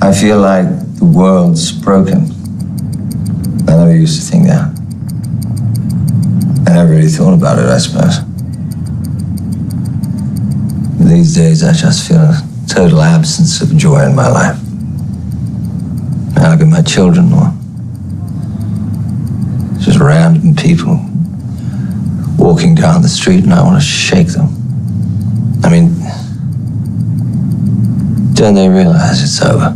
I feel like the world's broken. I never used to think that. I never really thought about it, I suppose. These days, I just feel a total absence of joy in my life. I look at my children, or just random people walking down the street, and I want to shake them. I mean, don't they realize it's over?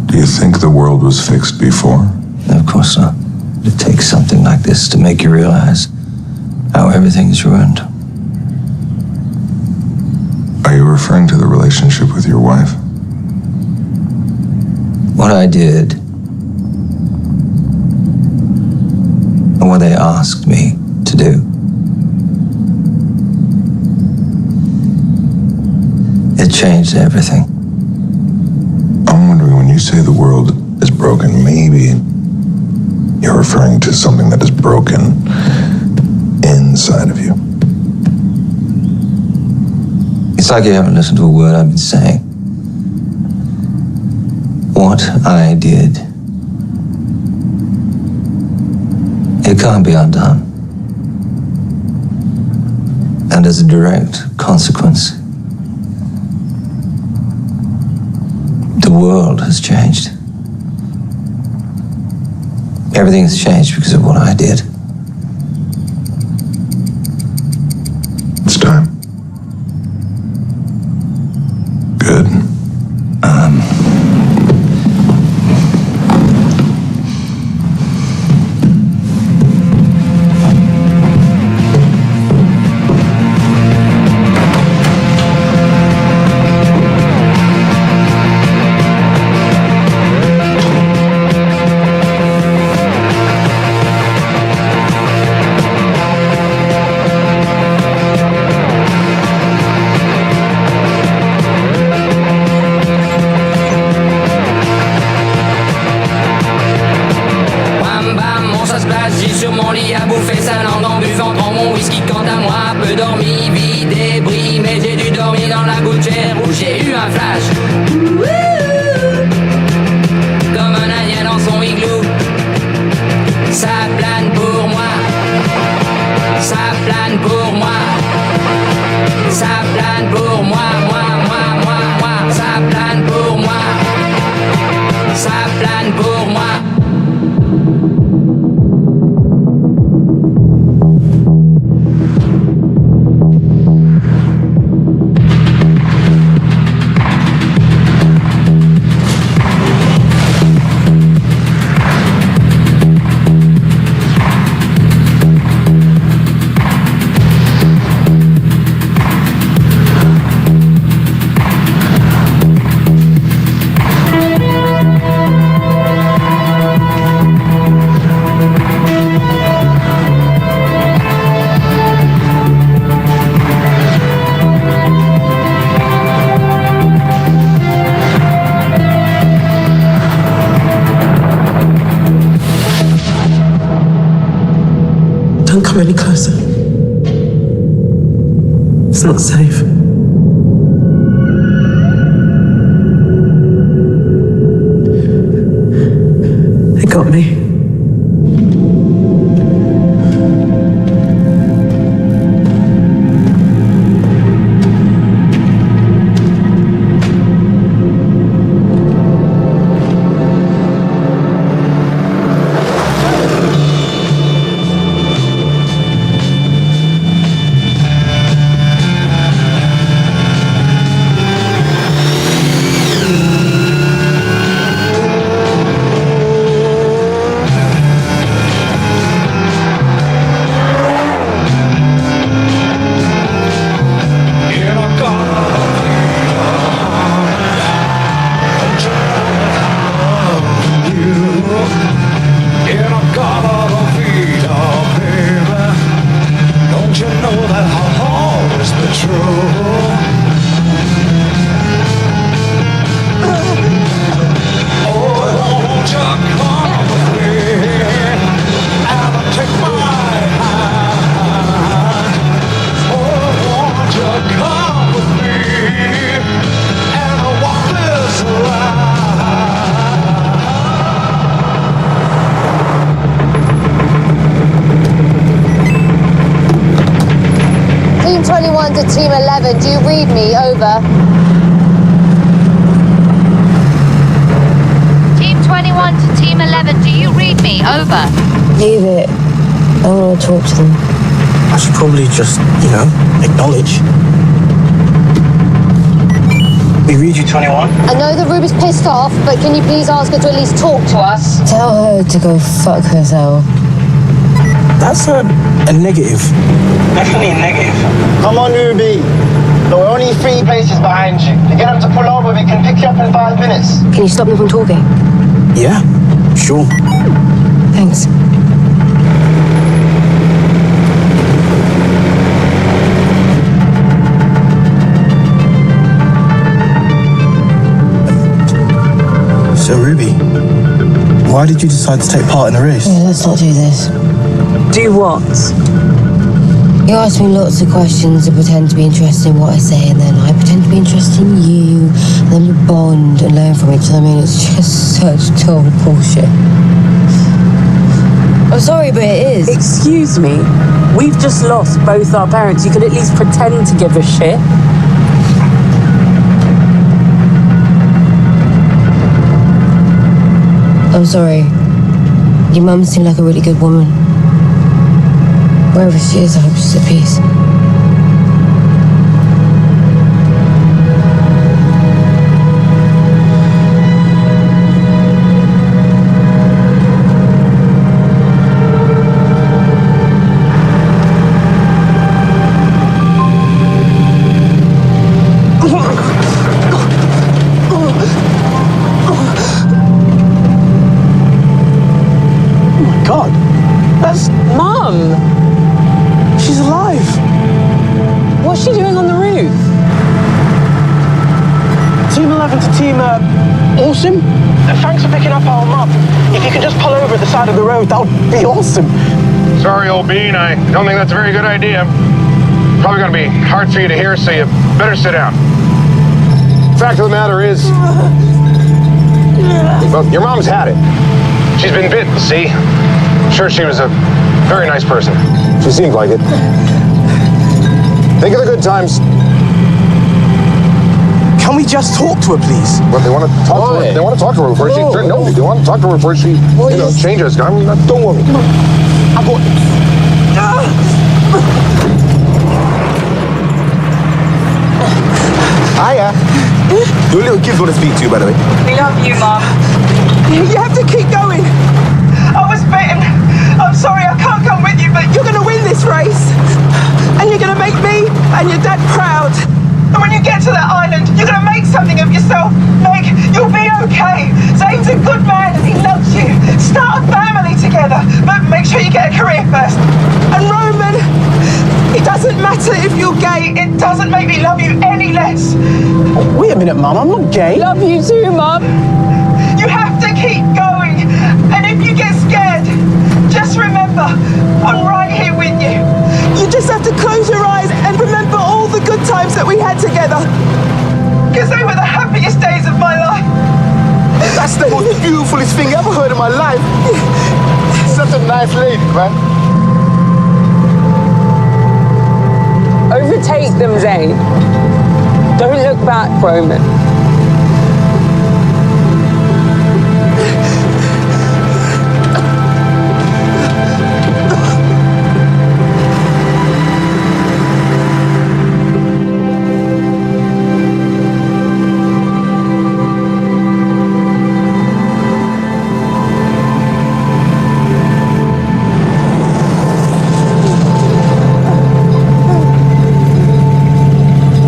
Do you think the world was fixed before? No, of course not. It takes something like this to make you realize how everything is ruined. Are you referring to the relationship with your wife? What I did, and what they asked me to do, it changed everything. I'm wondering, when you say the world is broken, maybe you're referring to something that is broken inside of you. It's like you haven't listened to a word I've been saying. What I did, it can't be undone. And as a direct consequence, the world has changed. Everything has changed because of what I did. It's time. Good. Sur mon lit à bouffer sa langue en buvant trop mon whisky. Quant à moi, peu dormi, vie débris, mais j'ai dû dormir dans la gouttière où j'ai eu un flash. Comme un indien dans son igloo. Ça plane pour moi. Ça plane pour moi. Ça plane pour moi, moi. Ça plane pour moi. Ça plane pour moi. Don't come any closer. It's not safe. They got me. Team 21 to Team 11, do you read me? Over. Team 21 to Team 11, do you read me? Over. Leave it. I want to talk to them. I should probably just, acknowledge. We read you, 21. I know that Ruby's pissed off, but can you please ask her to at least talk to us? Tell her to go fuck herself. That's a negative. Definitely a negative. Come on, Ruby. There are only 3 places behind you. You get them to pull over, we can pick you up in 5 minutes. Can you stop them from talking? Yeah, sure. Thanks. So, Ruby, why did you decide to take part in the race? Yeah, let's not do this. Do what? You ask me lots of questions to pretend to be interested in what I say, and then I pretend to be interested in you, and then we bond and learn from each other. I mean, it's just such total bullshit. I'm sorry, but it is. Excuse me? We've just lost both our parents. You can at least pretend to give a shit. I'm sorry. Your mum seemed like a really good woman. Wherever she is, I hope she's at peace. God, that's Mum! she's alive. What's she doing on the roof? Team 11 to Team Awesome. Thanks for picking up our mum. If you could just pull over at the side of the road, that would be awesome. Sorry, old bean. I don't think that's a very good idea. Probably going to be hard for you to hear, so you better sit down. Fact of the matter is, well, your mom's had it. She's been bitten, see? I'm sure she was a very nice person. She seemed like it. Think of the good times. Can we just talk to her, please? Well, they want to talk to her. They want to talk to her before she. No, they want to talk to her before she changes. I mean, don't worry. I got... Hiya. Your little kids want to speak to you, by the way. We love you, Mum. You have to keep going. I was bitten. I'm sorry I can't come with you, but you're going to win this race. And you're going to make me and your dad proud. And when you get to that island, you're going to make something of yourself. Meg, you'll be okay. Zane's a good man and he loves you. Start a family together, but make sure you get a career first. And Roman, it doesn't matter if you're gay. It doesn't make me love you any less. Wait a minute, Mum. I'm not gay. Love you too, Mum. You have to keep going. And if you get scared, just remember, I'm right here with you. You just have to close your eyes and remember all the good times that we had together. Because they were the happiest days of my life. That's the most beautifulest thing I ever heard in my life. Such a nice lady, man. Overtake them, Zane. Don't look back, Roman.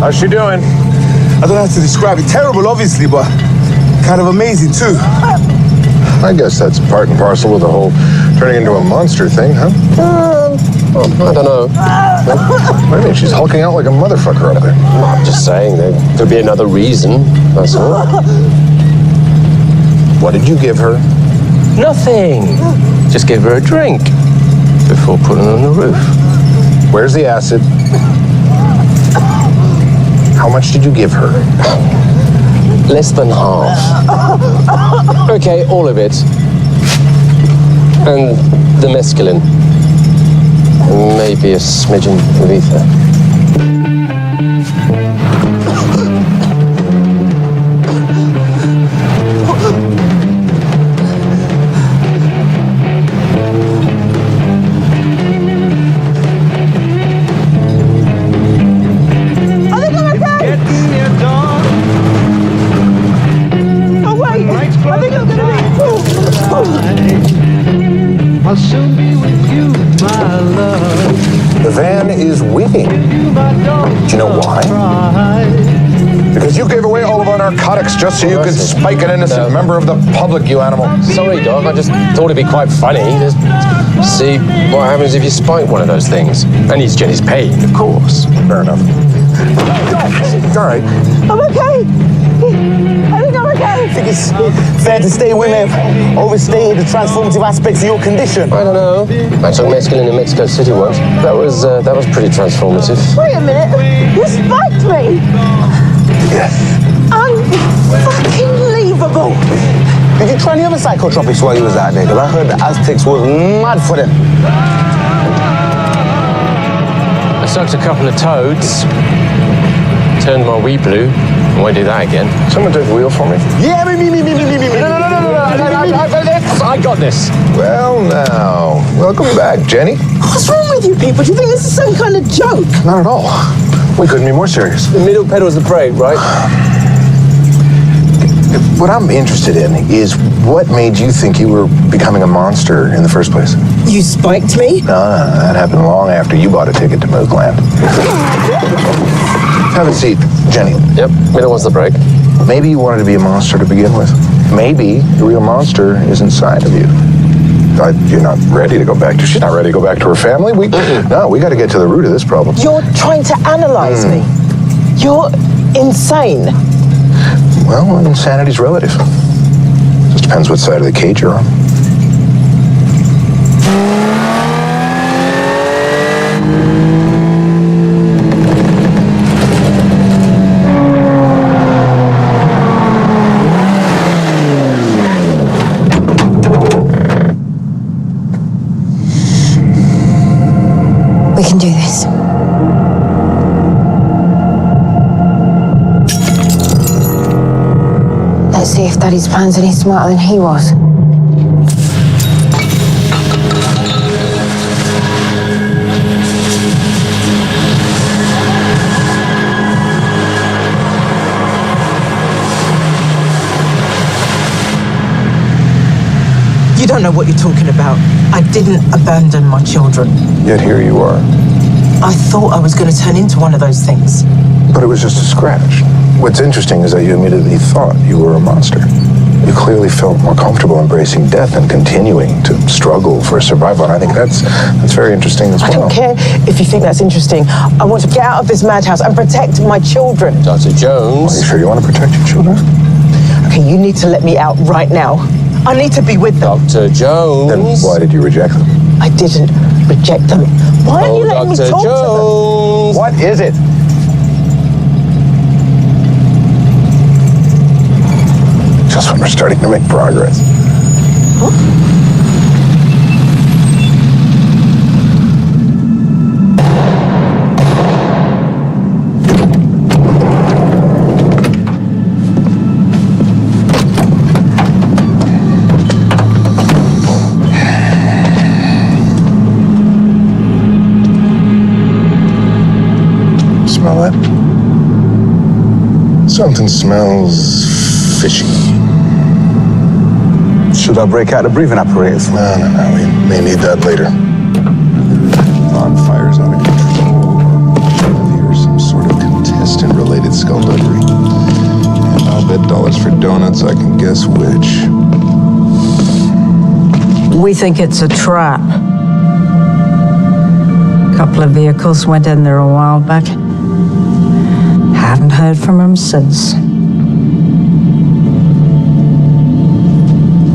How's she doing? I don't know how to describe it. Terrible, obviously, but kind of amazing, too. I guess that's part and parcel of the whole turning into a monster thing, huh? I don't know. What do you mean? She's hulking out like a motherfucker up there. I'm just saying, there could be another reason, that's all. What did you give her? Nothing. Just give her a drink before putting her on the roof. Where's the acid? How much did you give her? Less than half. Okay, all of it. And the mescaline. Maybe a smidgen of ether. you know why? Because you gave away all of our narcotics just so you could spike an innocent member of the public, you animal. Sorry, Doc. I just thought it'd be quite funny to see what happens if you spike one of those things. And he's Jenny's paid, of course. Fair enough. It's all right. I'm okay. I think I'm okay. I think it's fair to say women have overstated the transformative aspects of your condition. I don't know. I took mescaline in Mexico City once. That was pretty transformative. Wait a minute. You spiked me. Yes. Unfucking-leavable. Did you try any other psychotropics while you was out there? Because I heard the Aztecs was mad for them. I sucked a couple of toads. Turned my wee blue. I won't do that again. Someone take the wheel for me. Yeah, me. I got this. Well, now, welcome back, Jenny. What's wrong with you people? Do you think this is some kind of joke? Not at all. We couldn't be more serious. The middle pedal's the brake, right? What I'm interested in is what made you think you were becoming a monster in the first place? You spiked me? No, that happened long after you bought a ticket to Moogland. Have a seat, Jenny. Yep, middle one's the brake. Maybe you wanted to be a monster to begin with. Maybe the real monster is inside of you. You're not ready to go back to. She's not ready to go back to her family. No, we got to get to the root of this problem. You're trying to analyze me. You're insane. Well, insanity's relative. Just depends what side of the cage you're on. We can do this. Let's see if Daddy's plan's any smarter than he was. You don't know what you're talking about. I didn't abandon my children. Yet here you are. I thought I was going to turn into one of those things. But it was just a scratch. What's interesting is that you immediately thought you were a monster. You clearly felt more comfortable embracing death than continuing to struggle for survival. And I think that's very interesting as well. I don't care if you think that's interesting. I want to get out of this madhouse and protect my children. Dr. Jones. Are you sure you want to protect your children? Okay, you need to let me out right now. I need to be with them. Dr. Jones. Then why did you reject them? I didn't reject them. Why aren't you letting me talk to them? What is it? Just when we're starting to make progress. Huh? Smell that? Something smells fishy. Should I break out the breathing apparatus? No. We may need that later. Bonfire's out of control. Or some sort of contestant-related skullduggery. And I'll bet dollars for donuts I can guess which. We think it's a trap. A couple of vehicles went in there a while back. Haven't heard from them since.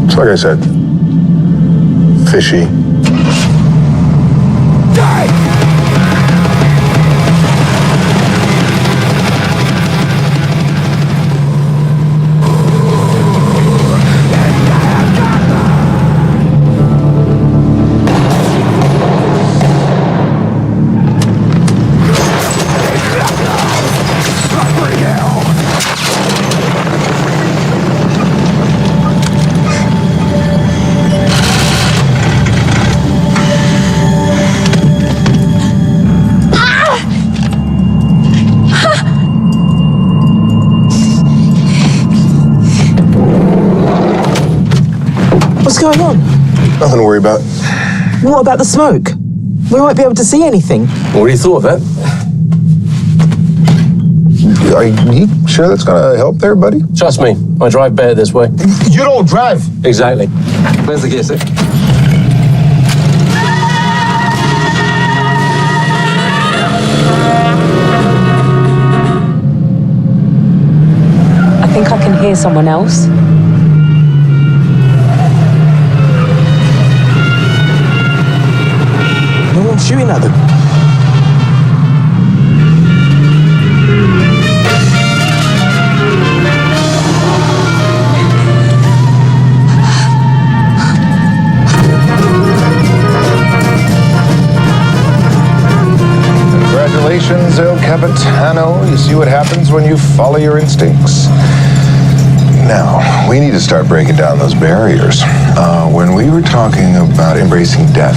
It's like I said, fishy. What's going on? Nothing to worry about. What about the smoke? We won't be able to see anything. What do you thought of it? Are you sure that's gonna help there, buddy? Trust me, I drive better this way. You don't drive. Exactly. Where's the gear stick? I think I can hear someone else. No one's shooting at them. Congratulations, El Capitano. You see what happens when you follow your instincts. Now, we need to start breaking down those barriers. When we were talking about embracing death,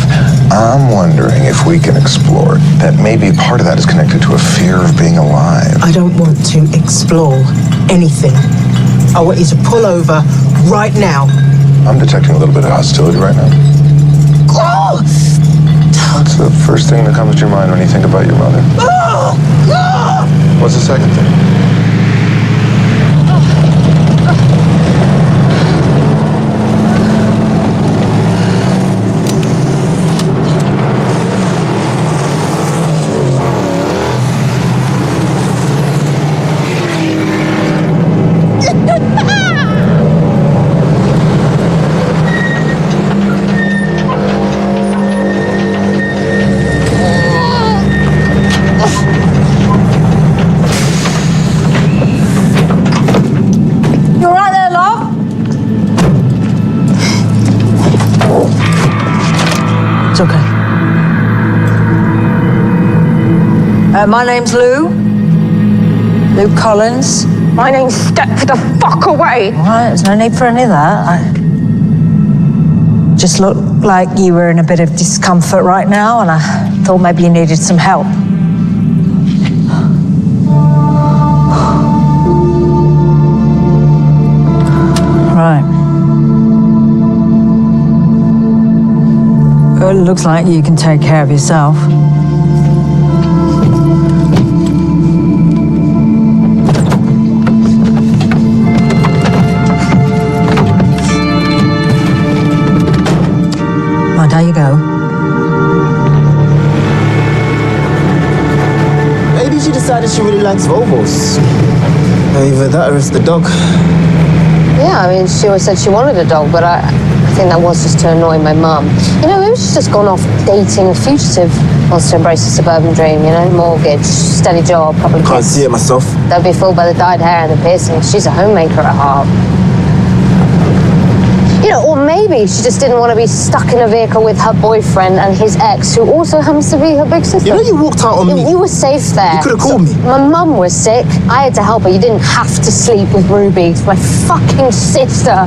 I'm wondering if we can explore that maybe part of that is connected to a fear of being alive. I don't want to explore anything. I want you to pull over right now. I'm detecting a little bit of hostility right now. What's the first thing that comes to your mind when you think about your mother? What's the second thing? My name's Lou Collins. My name's Step the fuck away. All right, there's no need for any of that. I just looked like you were in a bit of discomfort right now, and I thought maybe you needed some help. Right. Well, it looks like you can take care of yourself. There you go. Maybe she decided she really likes Volvos. Either that or it's the dog. Yeah, I mean, she always said she wanted a dog, but I think that was just to annoy my mum. You know, maybe she's just gone off dating a fugitive. Wants to embrace a suburban dream, you know, mortgage, steady job, couple of Can't kids. see it myself. Don't be fooled by the dyed hair and the piercings. She's a homemaker at heart. You know, or maybe she just didn't want to be stuck in a vehicle with her boyfriend and his ex, who also happens to be her big sister. You know you walked out on me. You were safe there. You could have called me. My mum was sick. I had to help her. You didn't have to sleep with Ruby. It's my fucking sister.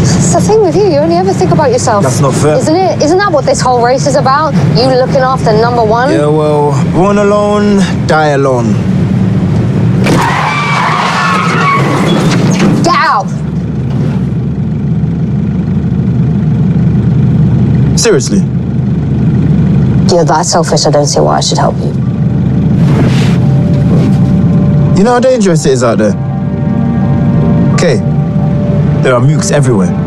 It's the thing with you. You only ever think about yourself. That's not fair. Isn't it? Isn't that what this whole race is about? You looking after number one? Yeah, well, born alone, die alone. Get out! Seriously? You're that selfish, I don't see why I should help you. You know how dangerous it is out there? Okay, there are mooks everywhere.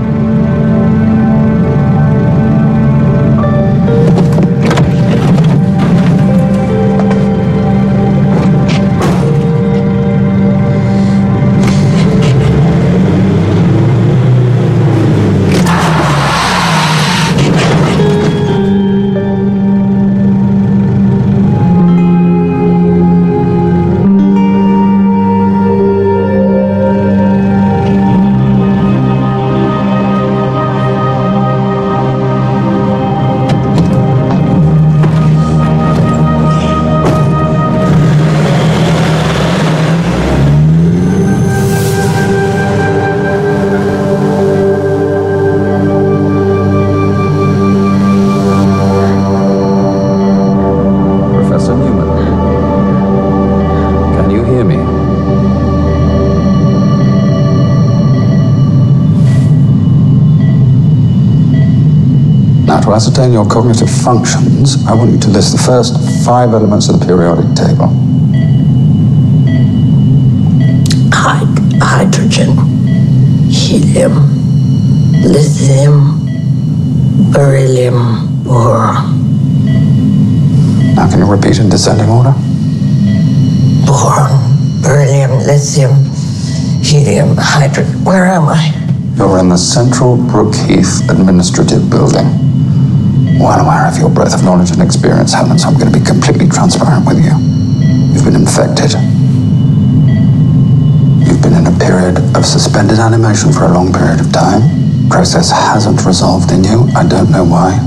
To ascertain your cognitive functions, I want you to list the first 5 elements of the periodic table. Hydrogen, helium, lithium, beryllium, boron. Now can you repeat in descending order? Boron, beryllium, lithium, helium, hydrogen. Where am I? You're in the Central Brookheath Administrative Building. Well aware of your breadth of knowledge and experience, Helen, so I'm going to be completely transparent with you. You've been infected. You've been in a period of suspended animation for a long period of time. Process hasn't resolved in you. I don't know why.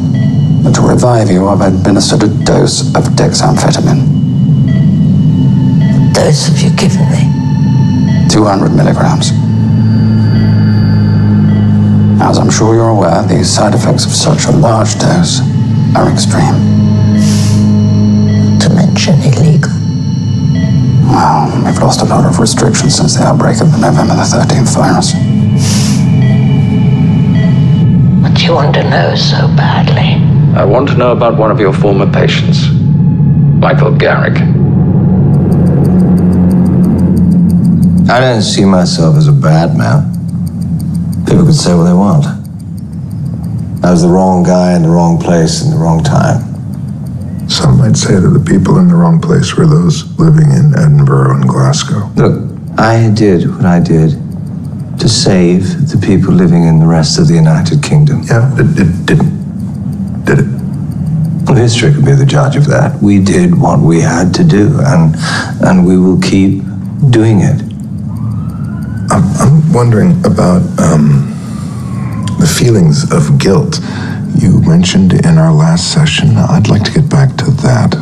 But to revive you, I've administered a dose of dexamphetamine. What dose have you given me? 200 milligrams. As I'm sure you're aware, the side effects of such a large dose are extreme. To mention illegal. Well, we've lost a lot of restrictions since the outbreak of the November the 13th virus. What do you want to know so badly? I want to know about one of your former patients, Michael Garrick. I don't see myself as a bad man. People can say what they want. I was the wrong guy in the wrong place in the wrong time. Some might say that the people in the wrong place were those living in Edinburgh and Glasgow. Look, I did what I did to save the people living in the rest of the United Kingdom. Yeah, it didn't. Did it? Well, history can be the judge of that. We did what we had to do, and we will keep doing it. I'm wondering about the feelings of guilt you mentioned in our last session. I'd like to get back to that.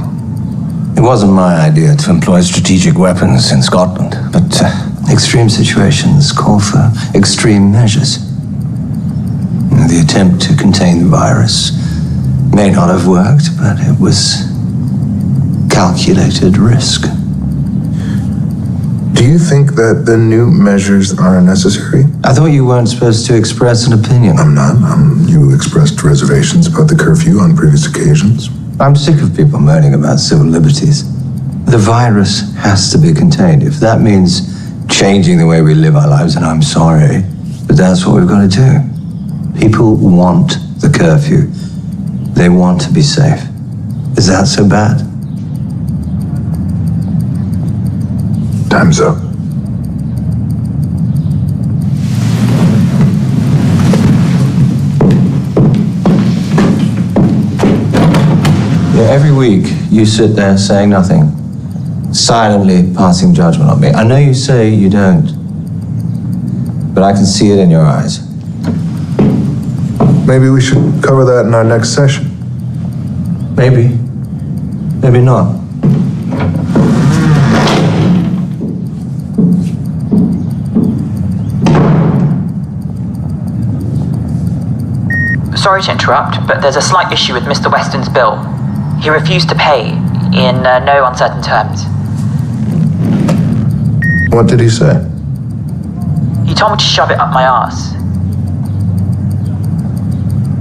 It wasn't my idea to employ strategic weapons in Scotland, but extreme situations call for extreme measures. The attempt to contain the virus may not have worked, but it was calculated risk. Do you think that the new measures are necessary? I thought you weren't supposed to express an opinion. I'm not. You expressed reservations about the curfew on previous occasions. I'm sick of people moaning about civil liberties. The virus has to be contained. If that means changing the way we live our lives, and I'm sorry, but that's what we've got to do. People want the curfew. They want to be safe. Is that so bad? Time's up. Yeah, every week you sit there saying nothing, silently passing judgment on me. I know you say you don't, but I can see it in your eyes. Maybe we should cover that in our next session. Maybe. Maybe not. Sorry to interrupt, but there's a slight issue with Mr. Weston's bill. He refused to pay in no uncertain terms. What did he say? He told me to shove it up my arse.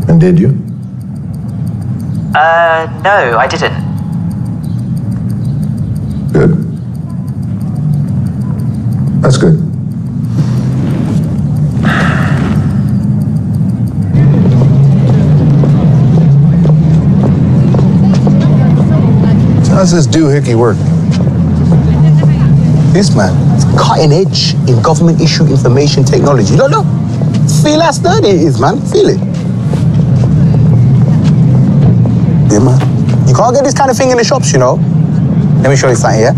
And did you? No, I didn't. Good. That's good. How's this doohickey work? This man is cutting edge in government issue information technology. Look, feel how sturdy it is, man. Feel it. Yeah, man. You can't get this kind of thing in the shops, you know. Let me show you something, yeah?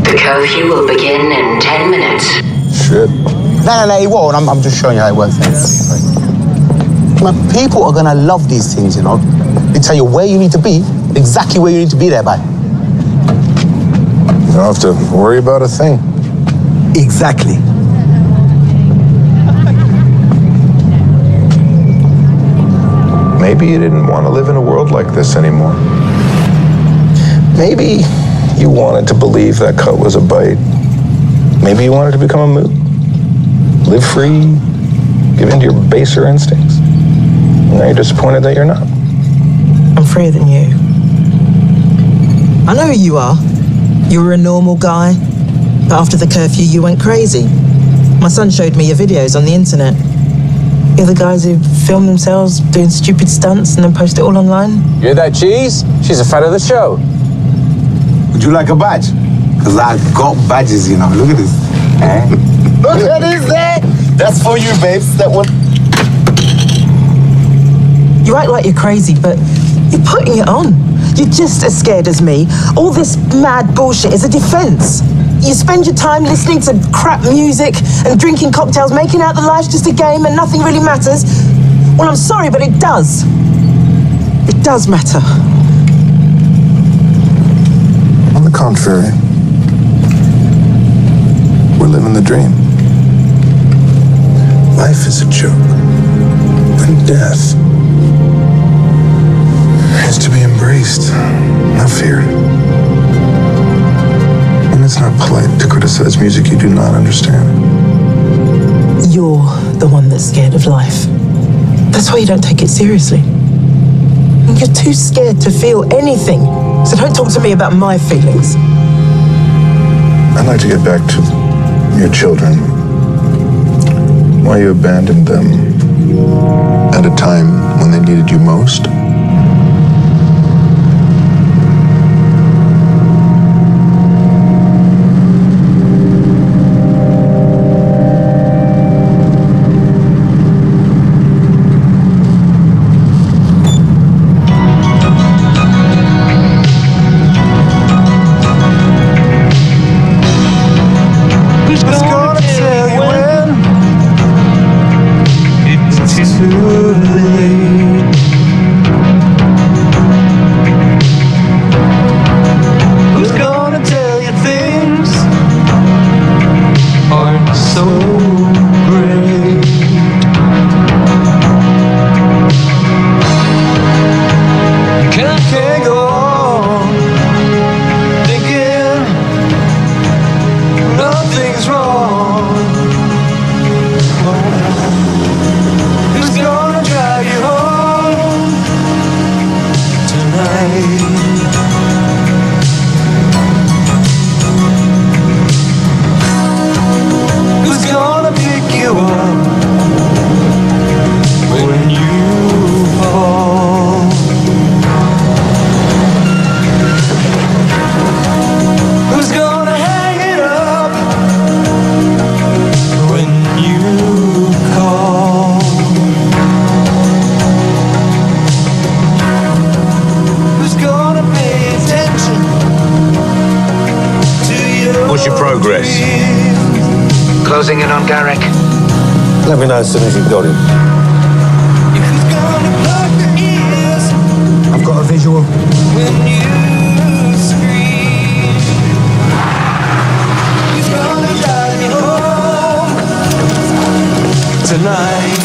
The curfew will begin in 10 minutes. Shit. No, it won't. I'm just showing you how it works. Man, people are gonna love these things, you know. They tell you where you need to be, exactly where you need to be there by. You don't have to worry about a thing. Exactly. Maybe you didn't want to live in a world like this anymore. Maybe you wanted to believe that cut was a bite. Maybe you wanted to become a moot. Live free, give in to your baser instincts. Now you're disappointed that you're not. I'm freer than you. I know who you are. You were a normal guy, but after the curfew, you went crazy. My son showed me your videos on the internet. You're the guys who film themselves doing stupid stunts and then post it all online. You hear that, Cheese? She's a fan of the show. Would you like a badge? Because I got badges, you know. Look at this. Look at this there. That's for you, babes. That one. You act like you're crazy, but you're putting it on. You're just as scared as me. All this mad bullshit is a defense. You spend your time listening to crap music and drinking cocktails, making out that life's just a game and nothing really matters. Well, I'm sorry, but it does. It does matter. On the contrary, we're living the dream. Life is a joke, and death is to be embraced, not feared. And it's not polite to criticize music you do not understand. You're the one that's scared of life. That's why you don't take it seriously. You're too scared to feel anything. So don't talk to me about my feelings. I'd like to get back to your children. Why you abandoned them at a time when they needed you most. Closing in on Garrick. Let me know as soon as you've got him. I've got a visual. Tonight.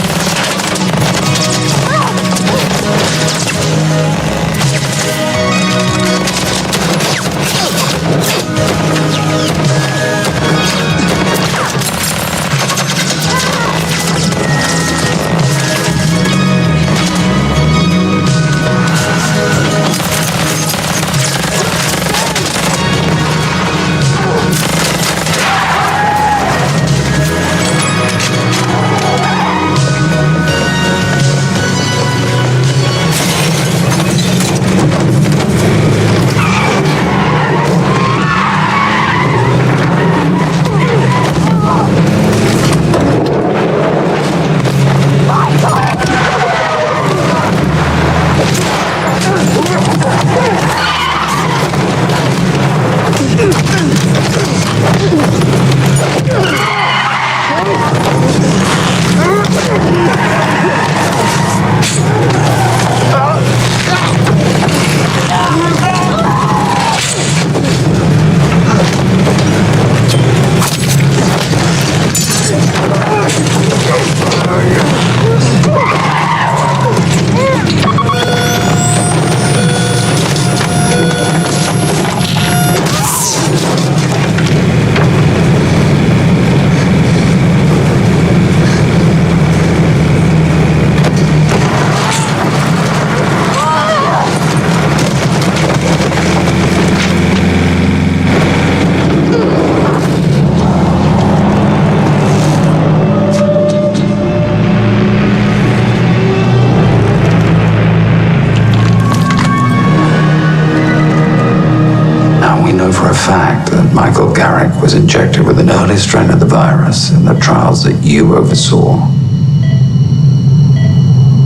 a fact that Michael Garrick was injected with an early strain of the virus in the trials that you oversaw.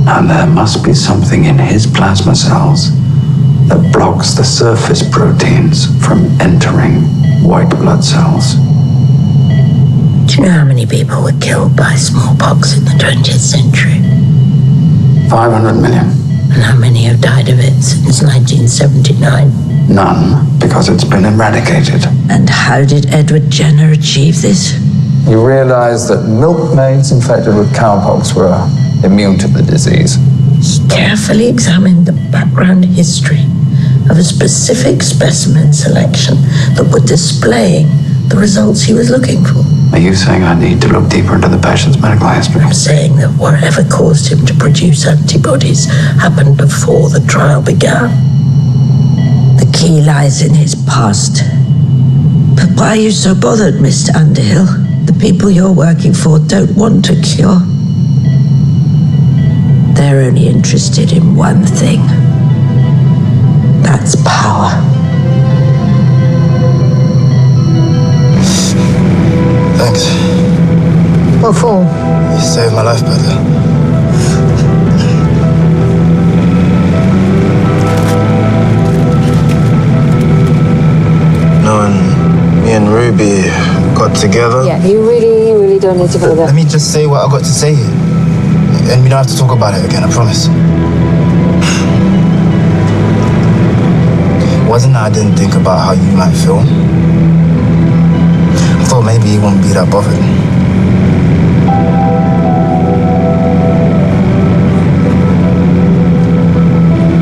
And there must be something in his plasma cells that blocks the surface proteins from entering white blood cells. Do you know how many people were killed by smallpox in the 20th century? 500 million. And how many have died of it since 1979? None, because it's been eradicated. And how did Edward Jenner achieve this? You realize that milkmaids infected with cowpox were immune to the disease. He carefully examined the background history of a specific specimen selection that were displaying the results he was looking for. Are you saying I need to look deeper into the patient's medical history? I'm saying that whatever caused him to produce antibodies happened before the trial began. The key lies in his past. But why are you so bothered, Mr. Underhill? The people you're working for don't want a cure. They're only interested in one thing. That's power. Thanks. What for? You saved my life, brother. Knowing me and Ruby got together. Yeah, you really don't need to go there. Let me just say what I got to say here. And we don't have to talk about it again, I promise. It wasn't that I didn't think about how you might feel. I thought maybe you wouldn't be that bothered.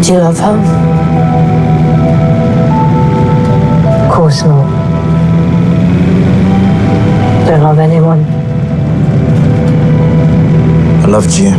Do you love her? Of course not. Don't love anyone. I loved you.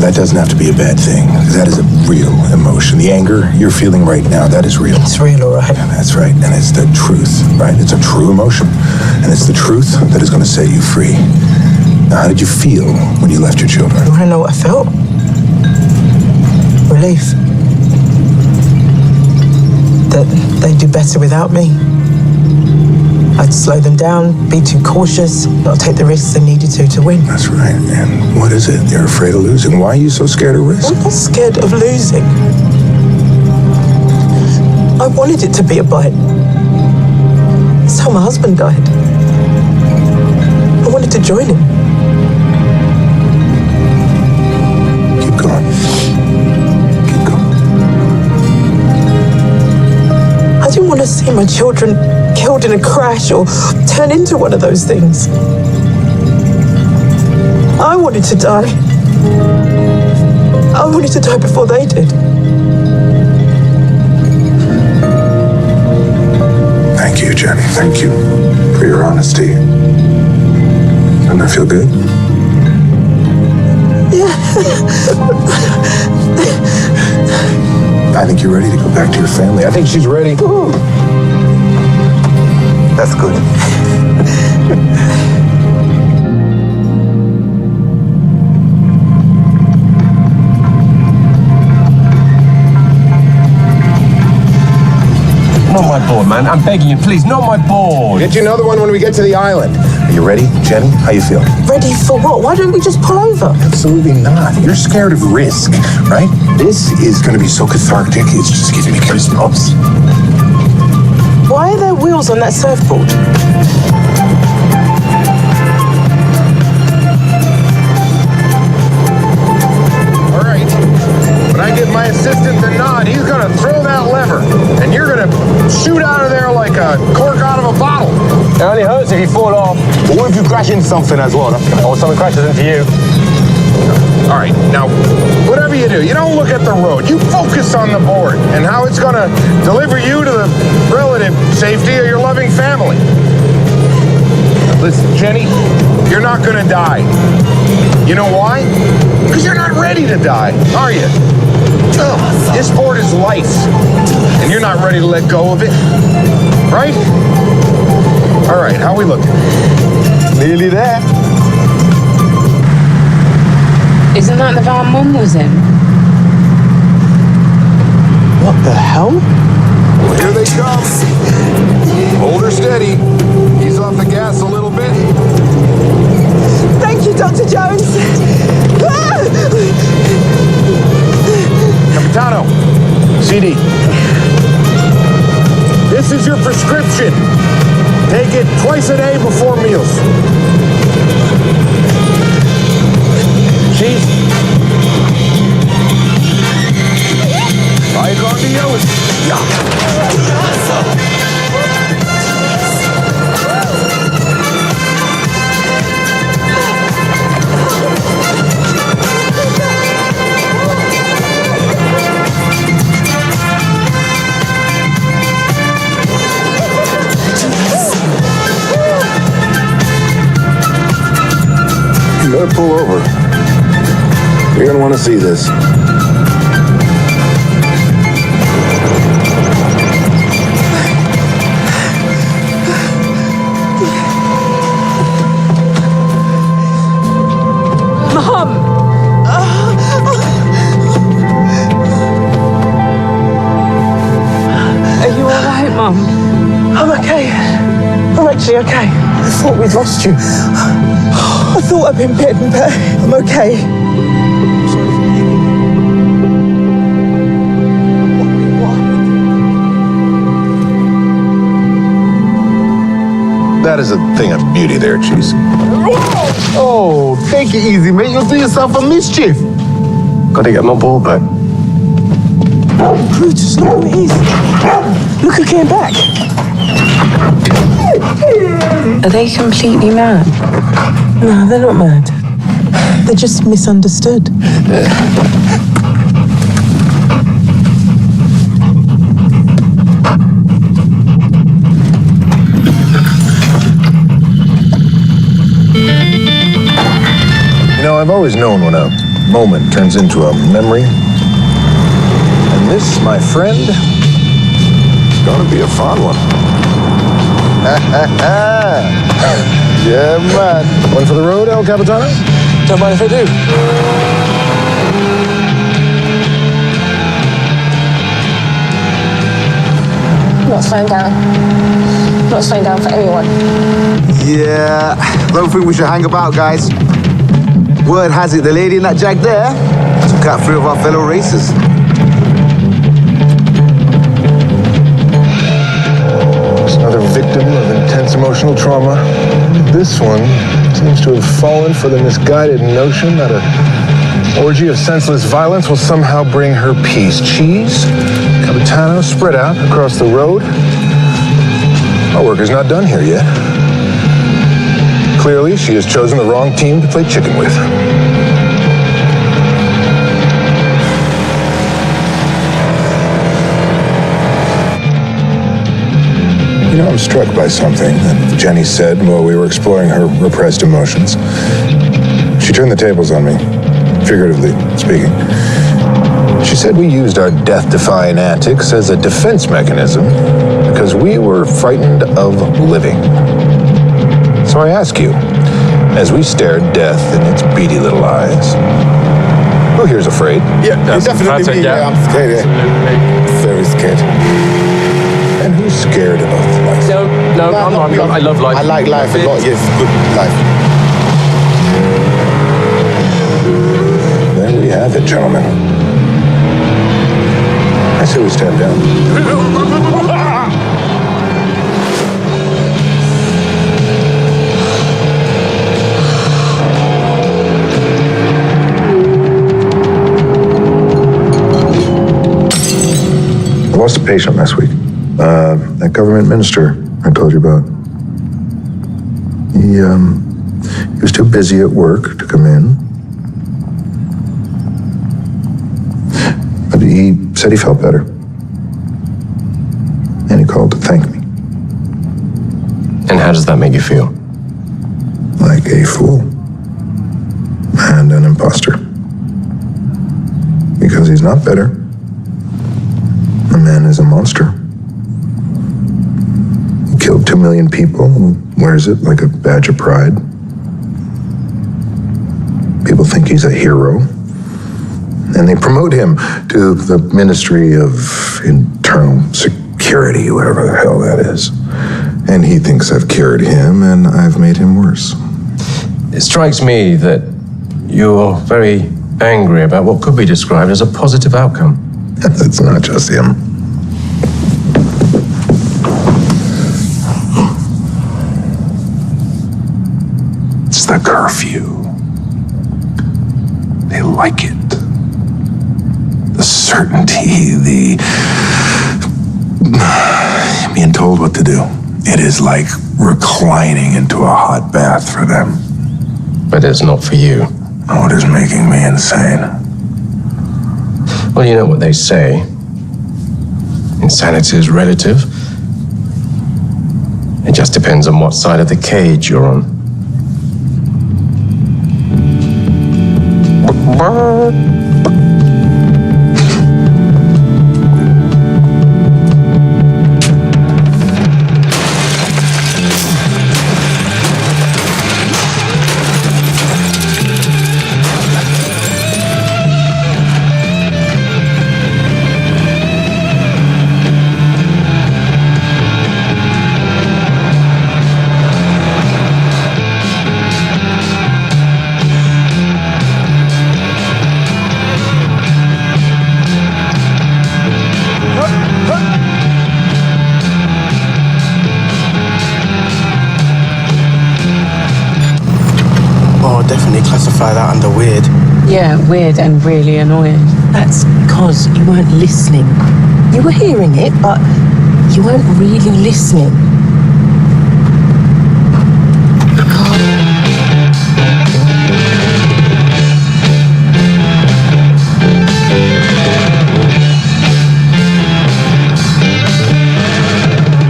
That doesn't have to be a bad thing, because that is a real emotion. The anger you're feeling right now, that is real. It's real, all right. Yeah, that's right, and it's the truth, right? It's a true emotion, and it's the truth that is going to set you free. Now, how did you feel when you left your children? You want to know what I felt? Relief. That they'd do better without me. I'd slow them down, be too cautious, not take the risks they needed to win. That's right. And what is it? You're afraid of losing. Why are you so scared of risk? I'm not scared of losing. I wanted it to be a bite. That's how my husband died. I wanted to join him. Keep going. Keep going. I didn't want to see my children killed in a crash or turn into one of those things. I wanted to die. I wanted to die before they did. Thank you, Jenny. Thank you for your honesty. Doesn't that feel good? Yeah. I think you're ready to go back to your family. I think she's ready. Ooh. That's good. Not my board, man. I'm begging you, please, not my board. Get you another one when we get to the island. Are you ready, Jenny? How you feel? Ready for what? Why don't we just pull over? Absolutely not. You're scared of risk, right? This is going to be so cathartic. It's just giving me goosebumps. Why are there wheels on that surfboard? All right. When I give my assistant the nod, he's going to throw that lever, and you're going to shoot out of there like a cork out of a bottle. It only hurts if you fall off. But what if you crash into something as well? Or something crashes into you. All right, now, whatever you do, you don't look at the road. You focus on the board and how it's going to deliver you to the relative safety of your loving family. Listen, Jenny, you're not going to die. You know why? Because you're not ready to die, are you? This board is life, and you're not ready to let go of it, right? All right, how are we looking? Nearly there. Isn't that the van Mum was in? What the hell? Well, here they come. Hold her steady. Ease off the gas a little bit. Thank you, Dr. Jones. Capitano, CD. This is your prescription. Take it twice a day before meals. Cheese. Vai con Dios. You better pull over. You're gonna want to see this. Mum! Are you alright, Mum? I'm okay. I'm actually okay. I thought we'd lost you. I thought I'd been bitten, but I'm okay. That is a thing of beauty there, Cheese. Oh, take it easy, mate. You'll do yourself a mischief. Gotta get my ball back. Brutus, look who it is. Look who came back. Are they completely mad? No, they're not mad. They're just misunderstood. You know, I've always known when a moment turns into a memory. And this, my friend, is gonna be a fun one. Yeah, man. One for the road, El Capitano? Don't mind if I do. Not slowing down. Not slowing down for anyone. Yeah, don't think we should hang about, guys. Word has it, the lady in that Jag there took out 3 of our fellow racers. It's another victim of intense emotional trauma. This one seems to have fallen for the misguided notion that an orgy of senseless violence will somehow bring her peace. Cheese, Capitano, spread out across the road. Our work is not done here yet. Clearly, she has chosen the wrong team to play chicken with. You know, I'm struck by something that Jenny said while we were exploring her repressed emotions. She turned the tables on me, figuratively speaking. She said we used our death-defying antics as a defense mechanism because we were frightened of living. So I ask you, as we stared death in its beady little eyes, who here's afraid? Yeah, definitely me. Yeah. I'm scared. Very scared. And who's scared of life? No, I'm not. I love life. I like life a lot. Yes, good life. There we have it, gentlemen. I say we stand down. I lost a patient last week. That government minister I told you about. He was too busy at work to come in. But he said he felt better. And he called to thank me. And how does that make you feel? Like a fool. And an imposter. Because he's not better. The man is a monster. He killed 2 million people, wears it like a badge of pride. People think he's a hero. And they promote him to the Ministry of Internal Security, whatever the hell that is. And he thinks I've cured him and I've made him worse. It strikes me that you're very angry about what could be described as a positive outcome. It's not just him. It's the curfew. They like it. The certainty, the being told what to do. It is like reclining into a hot bath for them. But it's not for you. Oh, it is making me insane. Well, you know what they say. Insanity is relative. It just depends on what side of the cage you're on. Definitely classify that under weird. Yeah, weird and really annoying. That's because you weren't listening. You were hearing it, but you weren't really listening.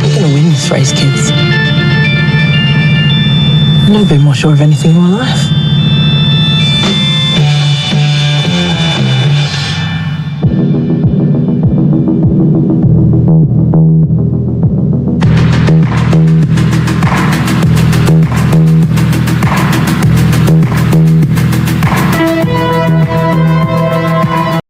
You're gonna win this race, kids. I've never been more sure of anything in my life.